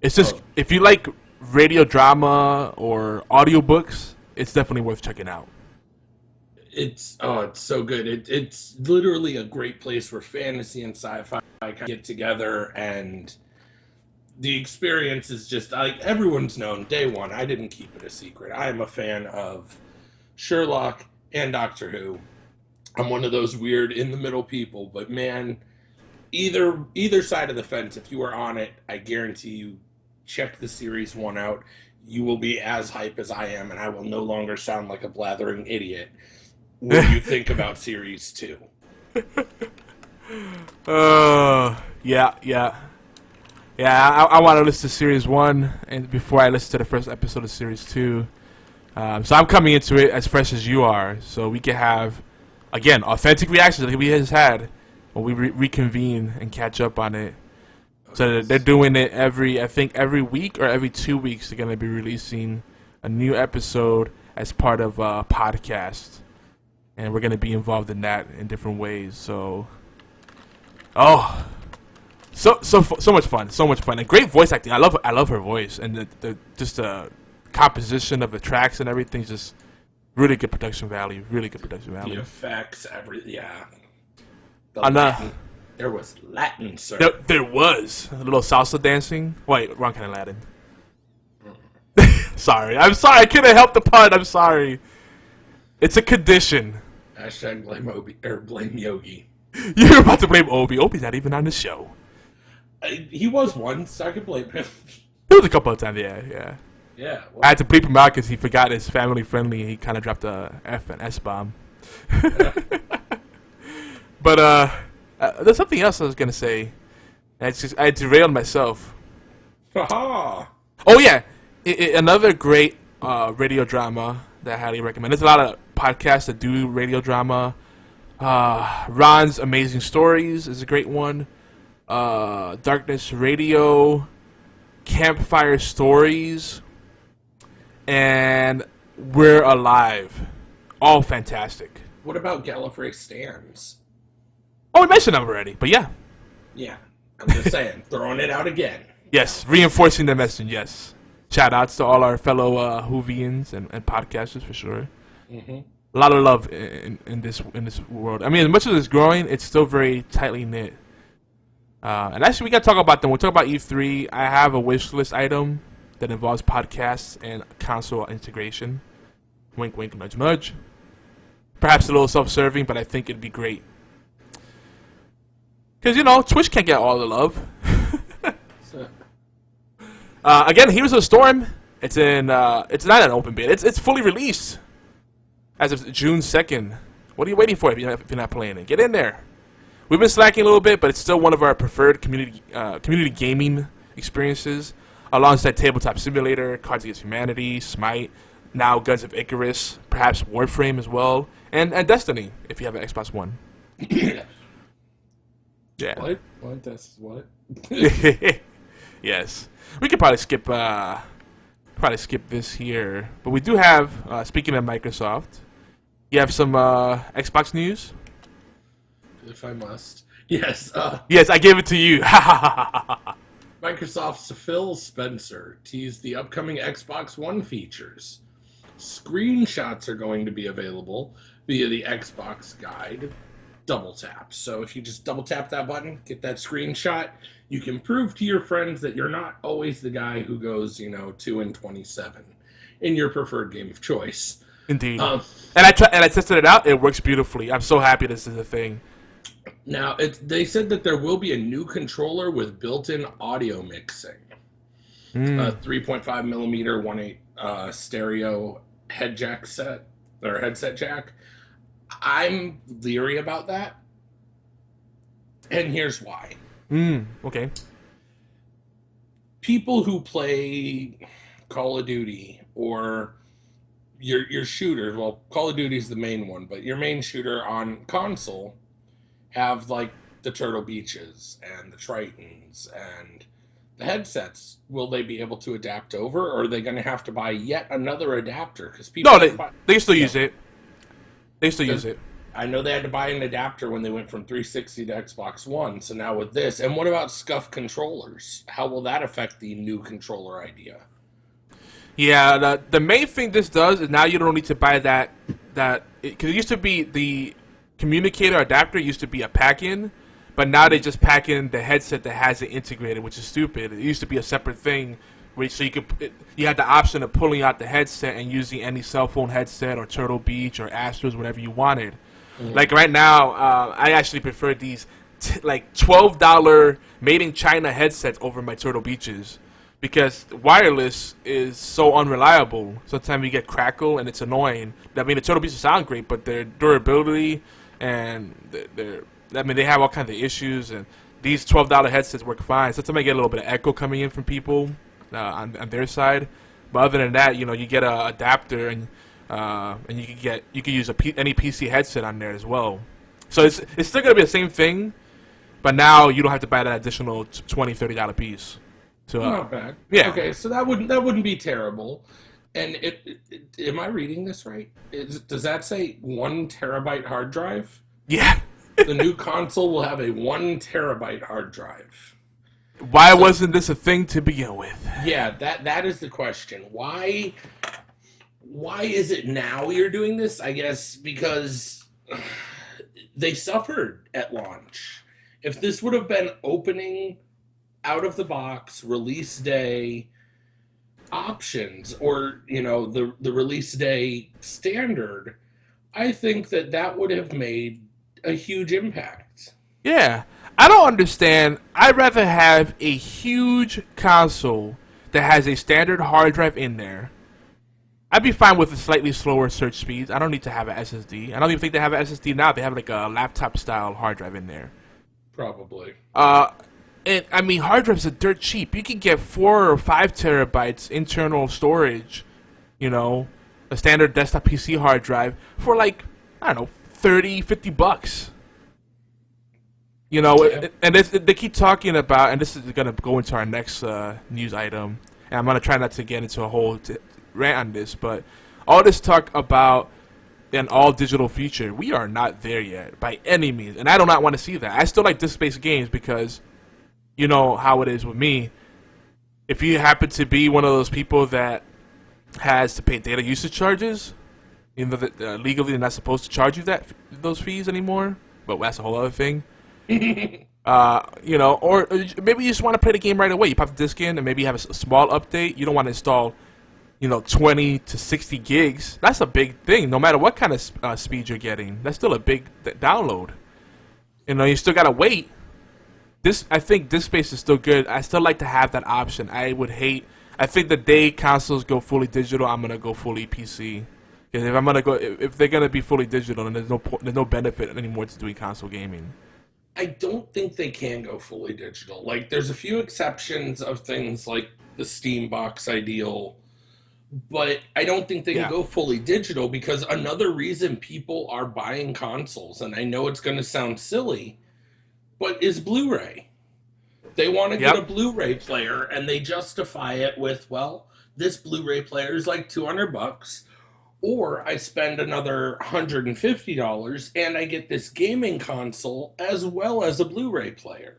S3: It's just, if you like radio drama or audiobooks, it's definitely worth checking out.
S4: It's so good. It's literally a great place where fantasy and sci-fi get together, and the experience is just like everyone's known day one. I didn't keep it a secret. I am a fan of Sherlock and Doctor Who. I'm one of those weird in the middle people, but man, either side of the fence, if you are on it, I guarantee you, check the Series 1 out. You will be as hype as I am, and I will no longer sound like a blathering idiot when you think about Series 2.
S3: Yeah. I want to listen to Series 1 and before I listen to the first episode of Series 2. So I'm coming into it as fresh as you are, so we can have, again, authentic reactions like we just had when we reconvene and catch up on it. So they're doing it every week or every 2 weeks. They're going to be releasing a new episode as part of a podcast. And we're going to be involved in that in different ways. So much fun. So much fun. And great voice acting. I love her voice. And the composition of the tracks and everything's just really good production value. Really good production
S4: The
S3: value.
S4: effects, yeah. There was Latin, sir.
S3: There was a little salsa dancing. Wait, wrong kind of Latin. Sorry. I'm sorry. I couldn't help the pun. I'm sorry. It's a condition.
S4: Hashtag blame Yogi.
S3: You're about to blame Obi. Obi's not even on the show.
S4: He was once. I could blame him.
S3: It was a couple of times, yeah.
S4: Yeah. Well,
S3: I had to bleep him out because he forgot his family friendly and he kind of dropped a F and S bomb. But there's something else I was gonna say. I derailed myself.
S4: haha.
S3: Oh yeah, another great radio drama that I highly recommend. There's a lot of podcasts that do radio drama. Ron's Amazing Stories is a great one. Darkness Radio, Campfire Stories, and We're Alive. All fantastic.
S4: What about Gallifrey Stands?
S3: Oh, we mentioned them already, but yeah.
S4: Yeah. I'm just saying. Throwing it out again.
S3: Yes, reinforcing the message, yes. Shout outs to all our fellow Whovians and podcasters for sure.
S4: Mm-hmm.
S3: A lot of love in this world. I mean, as much as it's growing, it's still very tightly knit. And actually, we got to talk about them. We'll talk about E3. I have a wish list item that involves podcasts and console integration. Wink, wink, nudge, nudge. Perhaps a little self-serving, but I think it'd be great. Because, Twitch can't get all the love. Again, Heroes of the Storm. It's it's not an open beta. It's fully released as of June 2nd. What are you waiting for if you're not playing it? Get in there. We've been slacking a little bit, but it's still one of our preferred community gaming experiences, alongside Tabletop Simulator, Cards Against Humanity, Smite, now Guns of Icarus, perhaps Warframe as well, and Destiny if you have an Xbox One. Yeah.
S4: What? That's what?
S3: Yes. We could probably skip this here, but we do have. Speaking of Microsoft, you have some Xbox news.
S4: If I must. Yes.
S3: Yes, I gave it to you.
S4: Microsoft's Phil Spencer teased the upcoming Xbox One features. Screenshots are going to be available via the Xbox Guide double tap. So if you just double tap that button, get that screenshot, you can prove to your friends that you're not always the guy who goes, 2-27 in your preferred game of choice.
S3: Indeed. And I tested it out. It works beautifully. I'm so happy this is a thing.
S4: Now, they said that there will be a new controller with built-in audio mixing. A 3.5 millimeter 1.8 stereo headset jack. I'm leery about that. And here's why.
S3: Okay.
S4: People who play Call of Duty or your shooters, well, Call of Duty is the main one, but your main shooter on console have like the Turtle Beaches and the Tritons and the headsets. Will they be able to adapt over, or are they going to have to buy yet another adapter? Because people
S3: they still use it. They still use it.
S4: I know they had to buy an adapter when they went from 360 to Xbox One. So now with this, and what about scuff controllers? How will that affect the new controller idea?
S3: Yeah, the main thing this does is now you don't need to buy that because it used to be the communicator adapter used to be a pack-in, but now they just pack in the headset that has it integrated, which is stupid. It used to be a separate thing, so you had the option of pulling out the headset and using any cell phone headset or Turtle Beach or Astros, whatever you wanted. Like right now, I actually prefer these $12 made in China headsets over my Turtle Beaches. Because wireless is so unreliable. Sometimes you get crackle and it's annoying. I mean, the Turtle Beaches sound great, but their durability and they have all kinds of issues. And these $12 headsets work fine. Sometimes I get a little bit of echo coming in from people on their side. But other than that, you get an adapter and you can use any PC headset on there as well. So it's still gonna be the same thing, but now you don't have to buy that additional $20, $30 piece. So,
S4: not bad.
S3: Yeah.
S4: Okay, so that wouldn't be terrible. And am I reading this right? Does that say 1 terabyte hard drive?
S3: Yeah.
S4: The new console will have a 1 terabyte hard drive.
S3: Why wasn't this a thing to begin with?
S4: Yeah, that is the question. Why is it now you're doing this? I guess because they suffered at launch. If this would have been opening out of the box, release day options, or the release day standard, I think that would have made a huge impact.
S3: Yeah, I don't understand. I'd rather have a huge console that has a standard hard drive in there. I'd be fine with a slightly slower search speeds. I don't need to have an SSD. I don't even think they have an SSD now. They have like a laptop style hard drive in there.
S4: Probably.
S3: And I mean, hard drives are dirt cheap. You can get 4 or 5 terabytes internal storage, a standard desktop PC hard drive for like, I don't know, $30-$50.
S4: Yeah.
S3: And they keep talking about, and this is going to go into our next news item, and I'm going to try not to get into a whole rant on this, but all this talk about an all-digital future, we are not there yet by any means, and I do not want to see that. I still like disc-based games because you know how it is with me. If you happen to be one of those people that has to pay data usage charges, legally they're not supposed to charge you those fees anymore, but that's a whole other thing. Or maybe you just want to play the game right away. You pop the disc in, and maybe you have a small update. You don't want to install 20 to 60 gigs. That's a big thing. No matter what kind of speed you're getting, that's still a big download. You still gotta wait. I think this space is still good. I still like to have that option. I think the day consoles go fully digital, I'm gonna go fully PC. Because if they're gonna be fully digital, then there's no benefit anymore to doing console gaming.
S4: I don't think they can go fully digital. Like, there's a few exceptions of things like the Steam Box Ideal, but I don't think they can go fully digital because another reason people are buying consoles, and I know it's going to sound silly, but is Blu-ray. They want to get a Blu-ray player, and they justify it with, well, this Blu-ray player is like $200, or I spend another $150 and I get this gaming console as well as a Blu-ray player.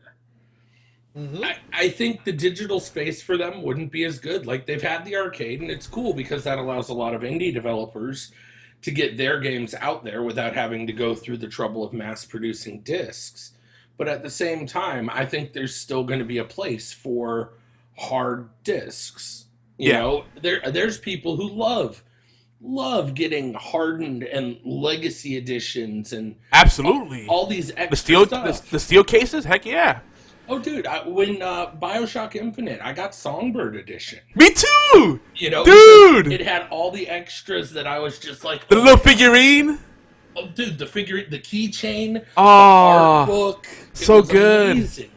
S4: Mm-hmm. I think the digital space for them wouldn't be as good. Like, they've had the arcade, and it's cool because that allows a lot of indie developers to get their games out there without having to go through the trouble of mass producing discs. But at the same time, I think there's still going to be a place for hard discs. There's people who love getting hardened and legacy editions and
S3: absolutely
S4: all these extra stuff.
S3: The steel cases, heck yeah.
S4: Oh, dude, when BioShock Infinite, I got Songbird edition.
S3: Me too.
S4: Dude, it had all the extras that I was just like,
S3: the little figurine.
S4: Oh, dude, the figurine, the keychain, the
S3: art
S4: book,
S3: so good.
S4: Amazing.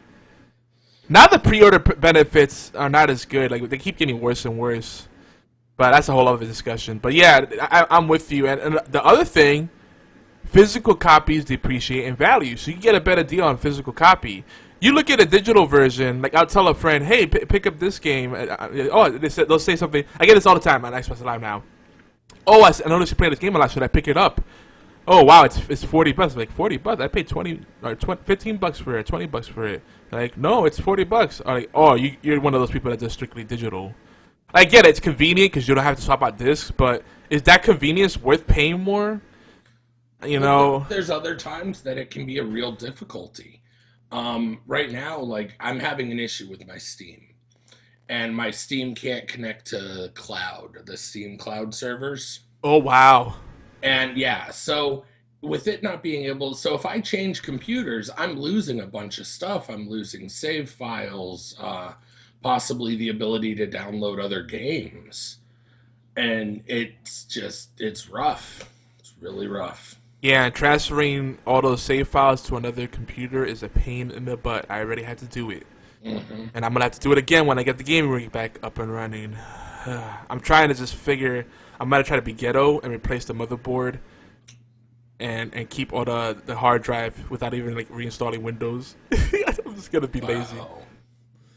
S3: Now the pre-order benefits are not as good. Like, they keep getting worse and worse. But that's a whole other discussion. But yeah, I'm with you. And the other thing, physical copies depreciate in value. So you get a better deal on physical copy. You look at a digital version, like I'll tell a friend, hey, pick up this game. They'll say something. I get this all the time on Xbox Live now. Oh, I noticed you play this game a lot. Should I pick it up? Oh, wow, it's $40. I'm like, $40? I paid $15 for it, $20 for it. Like, no, it's $40. I'm like, oh, you're one of those people that does strictly digital. I get it, it's convenient because you don't have to swap out discs, but is that convenience worth paying more?
S4: There's other times that it can be a real difficulty. Right now, like, I'm having an issue with my Steam, and my Steam can't connect to the Steam cloud servers.
S3: Oh, wow.
S4: And yeah, so with it not being able, so if I change computers, I'm losing a bunch of stuff. I'm losing save files, possibly the ability to download other games. And it's rough. It's really rough.
S3: Yeah, transferring all those save files to another computer is a pain in the butt. I already had to do it. Mm-hmm. And I'm going to have to do it again when I get the gaming rig back up and running. I'm trying to just I'm going to try to be ghetto and replace the motherboard and keep all the hard drive without even like reinstalling Windows. I'm just going to be lazy.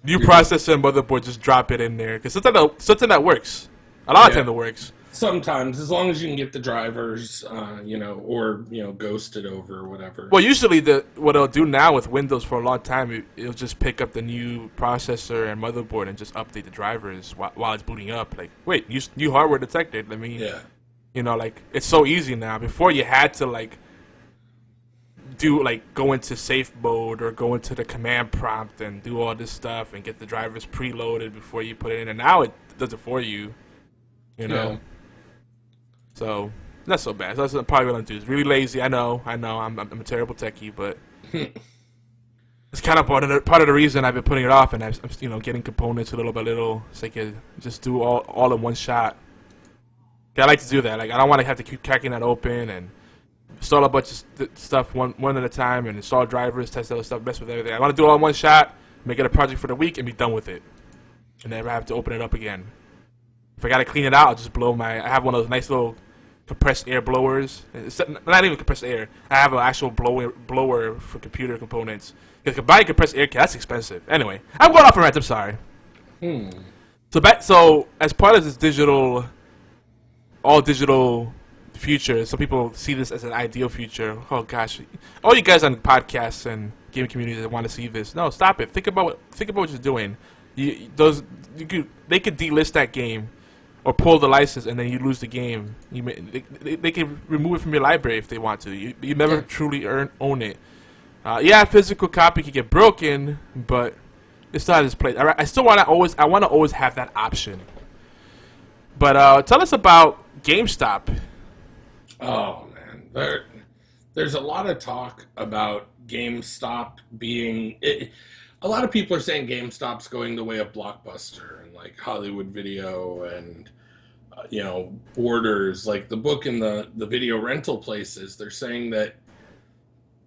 S3: New processor and motherboard, just drop it in there. Because something that works. A lot of time it works.
S4: Sometimes, as long as you can get the drivers, or ghost it over or whatever.
S3: Well, usually what it'll do now with Windows for a long time, it'll just pick up the new processor and motherboard and just update the drivers while it's booting up. Like, wait, new hardware detected. Let me, it's so easy now. Before you had to go into safe mode or go into the command prompt and do all this stuff and get the drivers preloaded before you put it in. And now it does it for you.
S4: Yeah.
S3: So not so bad. So that's probably what I'm do. It's really lazy. I know. I'm a terrible techie, but it's kind of part of the reason I've been putting it off, and I'm getting components little by little, so I can just do all in one shot. I like to do that. Like, I don't want to have to keep cracking that open and install a bunch of stuff one at a time, and install drivers, test other stuff, mess with everything. I want to do it all in one shot, make it a project for the week, and be done with it, and never have to open it up again. If I gotta clean it out, I'll just blow I have one of those nice little compressed air blowers. It's not even compressed air. I have an actual blower for computer components. Because buying compressed air, that's expensive. Anyway, I'm going off a rant. I'm sorry. So as part of this all digital future, some people see this as an ideal future. Oh gosh, all you guys on podcasts and gaming communities that want to see this, no, stop it. Think about what you're doing. They could delist that game or pull the license, and then you lose the game. They can remove it from your library if they want to. You never truly own it. Physical copy can get broken, but it's not his place. I still want to always have that option. But tell us about GameStop.
S4: Oh man, there's a lot of talk about GameStop being. A lot of people are saying GameStop's going the way of Blockbuster and like Hollywood Video and Borders, like the book and the video rental places. They're saying that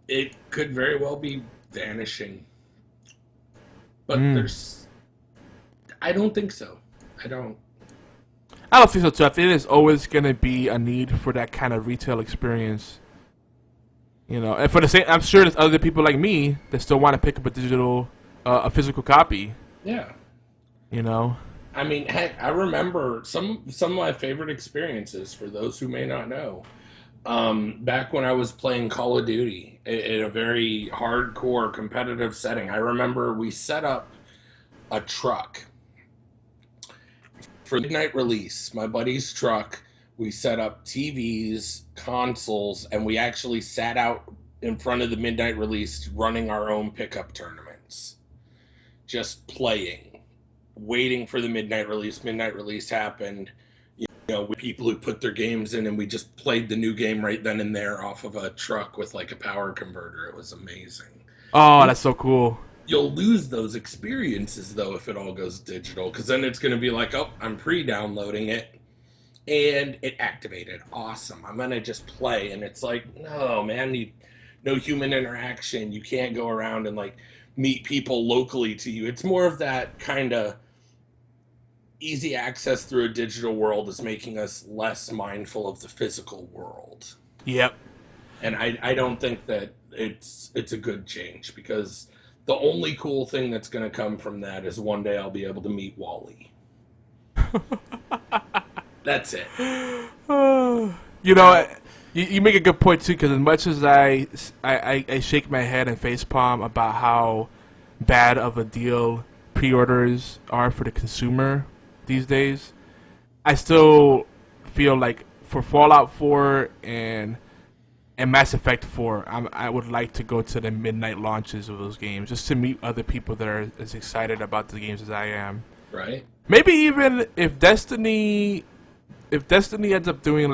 S4: it could very well be vanishing, but I don't think so. I don't think so too.
S3: I think there's always going to be a need for that kind of retail experience. And for the same, I'm sure there's other people like me that still want to pick up a physical copy.
S4: Yeah. I mean, heck, I remember some of my favorite experiences, for those who may not know. Back when I was playing Call of Duty in a very hardcore competitive setting, I remember we set up a truck for the midnight release. My buddy's truck, we set up TVs, consoles, and we actually sat out in front of the midnight release running our own pickup tournaments. Just playing, waiting for the midnight release. Midnight release happened, with people who put their games in, and we just played the new game right then and there off of a truck with like a power converter. It was amazing.
S3: Oh, that's so cool.
S4: You'll lose those experiences though if it all goes digital, because then it's going to be like, oh, I'm pre-downloading it and it activated. Awesome. I'm going to just play. And it's like, no, man, no human interaction. You can't go around and like meet people locally to you. It's more of that kind of easy access through a digital world is making us less mindful of the physical world.
S3: Yep.
S4: And I don't think that it's a good change, because the only cool thing that's going to come from that is one day I'll be able to meet Wally. That's it.
S3: You make a good point too, because as much as I shake my head and facepalm about how bad of a deal pre-orders are for the consumer these days, I still feel like for Fallout 4 and Mass Effect 4, I would like to go to the midnight launches of those games just to meet other people that are as excited about the games as I am.
S4: Right.
S3: Maybe even if Destiny ends up doing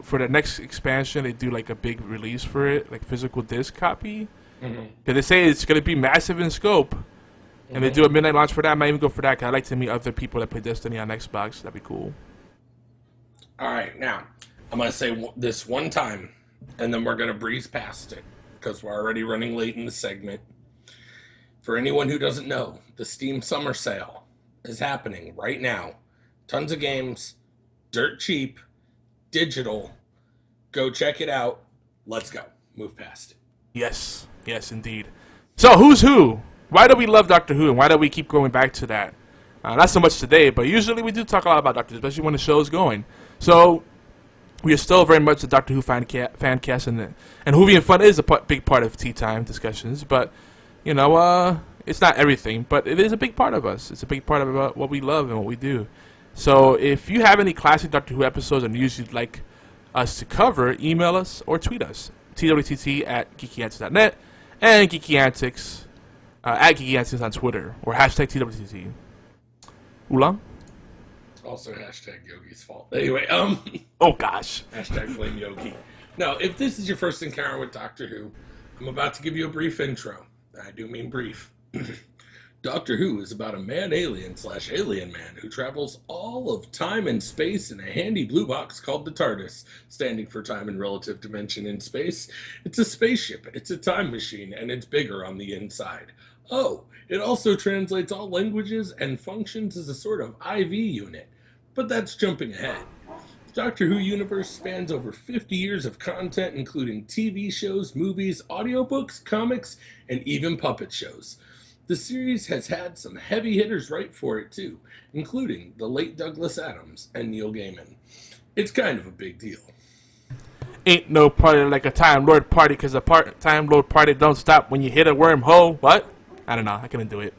S3: for the next expansion, they do like a big release for it, like physical disc copy. Because they say it's going to be massive in scope. And they do a midnight launch for that. I might even go for that, because I like to meet other people that play Destiny on Xbox. That'd be cool.
S4: All right, now, I'm going to say this one time, and then we're going to breeze past it, because we're already running late in the segment. For anyone who doesn't know, the Steam Summer Sale is happening right now. Tons of games, dirt cheap, digital. Go check it out. Let's go. Move past it.
S3: Yes, indeed. So, who's who? Why do we love Doctor Who, and why do we keep going back to that? Not so much today, but usually we do talk a lot about Doctor Who, especially when the show's going. So we are still very much the Doctor Who fan cast, and Whovian Fun is a big part of Tea Time discussions. But it's not everything, but it is a big part of us. It's a big part of what we love and what we do. So if you have any classic Doctor Who episodes and news you'd like us to cover, email us or tweet us. TWTT at geekyantics.net and geekyantics at geekyantics on Twitter or hashtag TWTT. Oolong?
S4: Also hashtag Yogi's fault. Anyway,
S3: oh gosh.
S4: Hashtag blame Yogi. Now, if this is your first encounter with Doctor Who, I'm about to give you a brief intro. I do mean brief. Doctor Who is about a man-alien/alien man who travels all of time and space in a handy blue box called the TARDIS, standing for time and relative dimension in space. It's a spaceship, it's a time machine, and it's bigger on the inside. Oh, it also translates all languages and functions as a sort of IV unit. But that's jumping ahead. The Doctor Who universe spans over 50 years of content, including TV shows, movies, audiobooks, comics, and even puppet shows. The series has had some heavy hitters write for it too, including the late Douglas Adams and Neil Gaiman. It's kind of a big deal.
S3: Ain't no party like a Time Lord party, cause a Time Lord party don't stop when you hit a wormhole. What? I don't know. I couldn't do it.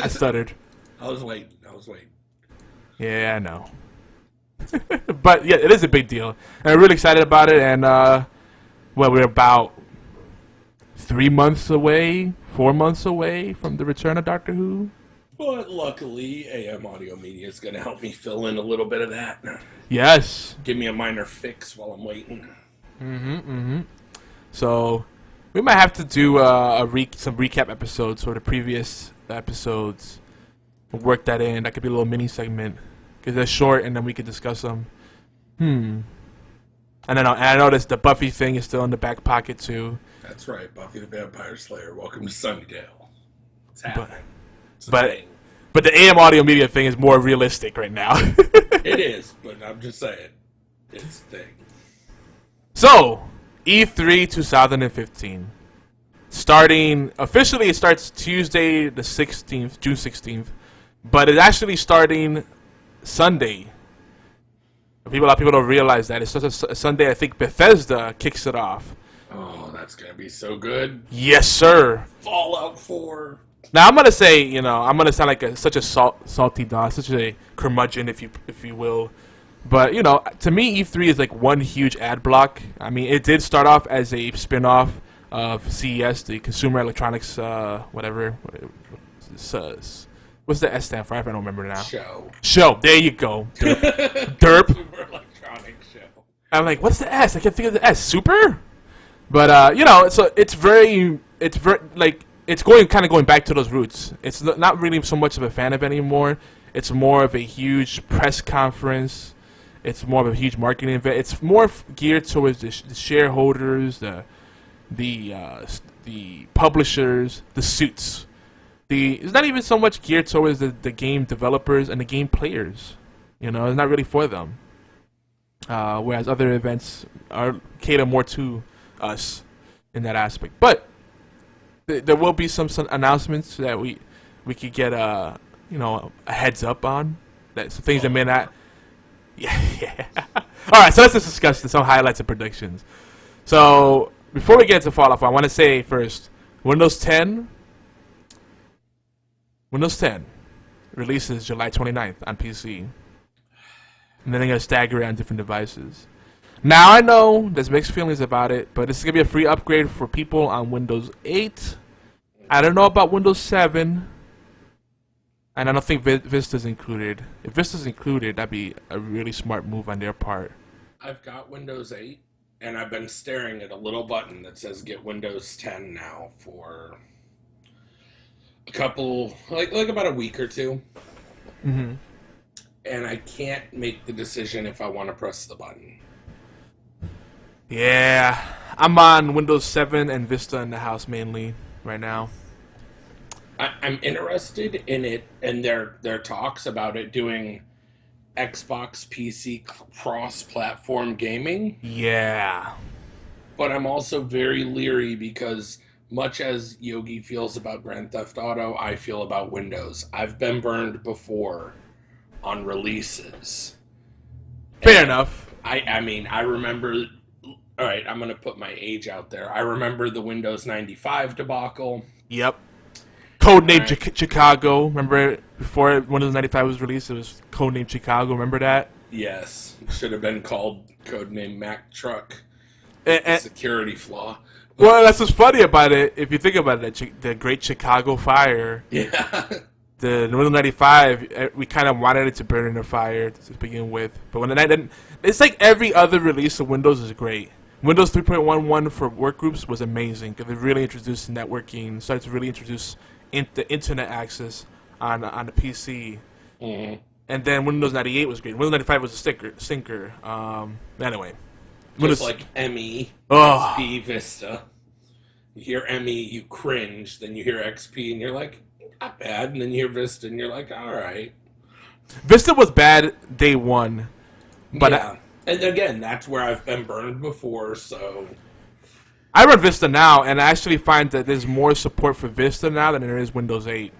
S3: I stuttered.
S4: I was waiting.
S3: Yeah, I know. But yeah, it is a big deal. And I'm really excited about it. And we're about 4 months away from the return of Doctor Who.
S4: But luckily, AM Audio Media is going to help me fill in a little bit of that.
S3: Yes.
S4: Give me a minor fix while I'm waiting.
S3: So we might have to do some recap episodes for the previous episodes. We'll work that in. That could be a little mini segment because they're short, and then we could discuss them. And I noticed the Buffy thing is still in the back pocket too.
S4: That's right, Buffy the Vampire Slayer. Welcome to Sunnydale. It's happening.
S3: But the AM Audio Media thing is more realistic right now.
S4: It is, but I'm just saying, it's the thing.
S3: So, E3 2015. Officially it starts Tuesday the 16th, June 16th, but it's actually starting Sunday. A lot of people don't realize that. It's just a Sunday. I think Bethesda kicks it off.
S4: Oh, that's going to be so good.
S3: Yes, sir.
S4: Fallout 4.
S3: Now, I'm going to say, I'm going to sound like such a salty dog, such a curmudgeon, if you will. But, to me, E3 is like one huge ad block. I mean, it did start off as a spin-off of CES, the Consumer Electronics, whatever. What's the S stand for? I don't remember now. Show. There you go. Derp.
S4: Consumer Electronics Show.
S3: I'm like, what's the S? I can't think of the S. Super? But, so it's going back to those roots. It's not really so much of a fan of it anymore. It's more of a huge press conference. It's more of a huge marketing event. It's more geared towards the shareholders, the publishers, the suits. It's not even so much geared towards the game developers and the game players. It's not really for them. Whereas other events cater more to us in that aspect. But there will be some announcements that we could get a heads up on. Some things that may not. Yeah. All right, so let's just discuss some highlights and predictions. So before we get to Fallout 4, I want to say first, Windows 10 releases July 29th on PC. And then they're going to stagger it on different devices. Now, I know there's mixed feelings about it, but this is going to be a free upgrade for people on Windows 8. I don't know about Windows 7. And I don't think Vista's included. If Vista's included, that'd be a really smart move on their part.
S4: I've got Windows 8, and I've been staring at a little button that says get Windows 10 now for a couple, like about a week or two.
S3: Mm-hmm.
S4: And I can't make the decision if I want to press the button.
S3: Yeah, I'm on Windows 7 and Vista in the house mainly right now.
S4: I'm interested in it, and their talks about it doing Xbox PC cross-platform gaming.
S3: Yeah.
S4: But I'm also very leery because much as Yogi feels about Grand Theft Auto, I feel about Windows. I've been burned before on releases
S3: Fair enough.
S4: I mean, I remember. All right, I'm gonna put my age out there. I remember the Windows 95 debacle.
S3: Yep. Codename
S4: Right.
S3: Chicago. Remember before Windows 95 was released, it was Codename Chicago. Remember that?
S4: Yes, should have been called Codename Mac Truck.
S3: And,
S4: Security flaw.
S3: well, that's what's funny about it. If you think about it, the Great Chicago Fire,
S4: Yeah.
S3: the Windows 95, we kind of wanted it to burn in a fire to begin with. But when the night didn't, it's like every other release of Windows is great. Windows 3.11 for workgroups was amazing because it really introduced networking, started to really introduce the internet access on the PC.
S4: Mm-hmm.
S3: And then Windows 98 was great. Windows 95 was a stinker. Anyway.
S4: Just
S3: Windows,
S4: like ME,
S3: Oh.
S4: XP, Vista. You hear ME, you cringe. Then you hear XP, and you're like, not bad. And then you hear Vista, and you're like, all right.
S3: Vista was bad day one. But
S4: yeah. And again, that's where I've been burned before, so...
S3: I run Vista now, and I actually find that there's more support for Vista now than there is Windows 8.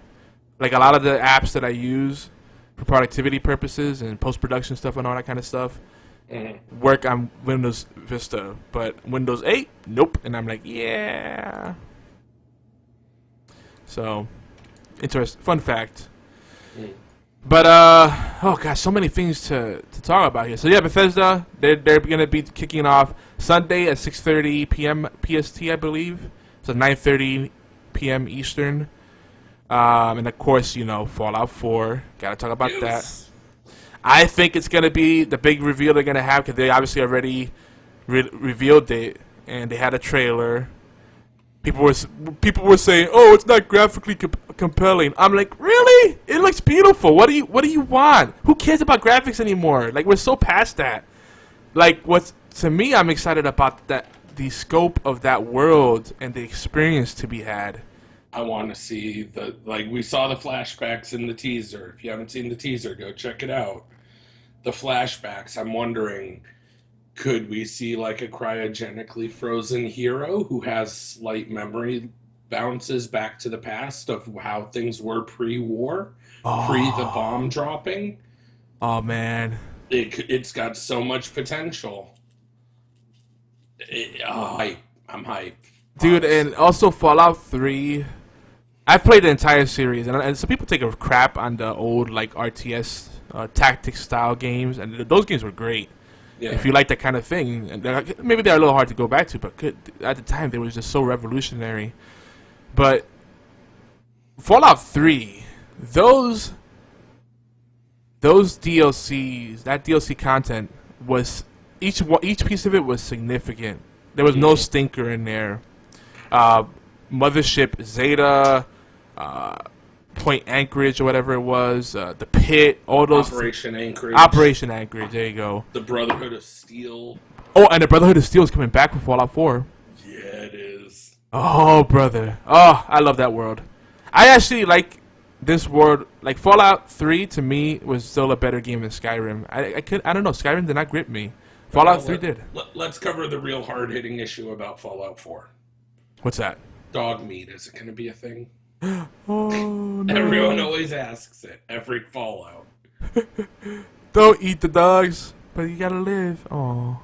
S3: Like, a lot of the apps that I use for productivity purposes and post-production stuff and all that kind of stuff work on Windows Vista. But Windows 8, nope. And I'm like, yeah. So, interesting. Fun fact. But, oh gosh, so many things to talk about here. So yeah, Bethesda, they're going to be kicking off Sunday at 6:30 p.m. PST, I believe. So 9:30 p.m. Eastern. And of course, you know, Fallout 4. Got to talk about that. I think it's going to be the big reveal they're going to have because they obviously already revealed it and they had a trailer. People were saying, "Oh, it's not graphically compelling." I'm like, "Really? It looks beautiful. What do you want? Who cares about graphics anymore? Like, we're so past that." Like, to me, I'm excited about the scope of that world and the experience to be had.
S4: I want to see we saw the flashbacks in the teaser. If you haven't seen the teaser, go check it out. The flashbacks, I'm wondering, could we see like a cryogenically frozen hero who has slight memory bounces back to the past of how things were pre-war, pre the bomb dropping?
S3: Oh man,
S4: it's got so much potential. I'm hyped.
S3: Dude, and also Fallout 3. I've played the entire series, and some people take a crap on the old like RTS tactics style games, and those games were great.
S4: Yeah.
S3: If you like that kind of thing, and maybe they're a little hard to go back to, but at the time they was just so revolutionary. But Fallout 3, those DLCs, that DLC content was each piece of it was significant. There was no stinker in there. Mothership Zeta, Point Anchorage or whatever it was, the Pit, all those.
S4: Operation Anchorage.
S3: Operation Anchorage, there you go.
S4: The Brotherhood of Steel.
S3: Oh, and the Brotherhood of Steel is coming back for Fallout 4.
S4: Yeah, it is.
S3: Oh, brother. Oh, I love that world. I actually like this world. Like, Fallout 3, to me, was still a better game than Skyrim. I don't know. Skyrim did not grip me. Fallout 3 did.
S4: Let's cover the real hard-hitting issue about Fallout 4.
S3: What's that?
S4: Dog meat. Is it going to be a thing?
S3: Oh, no.
S4: Everyone always asks it. Every Fallout.
S3: Don't eat the dogs, but you gotta live. Oh.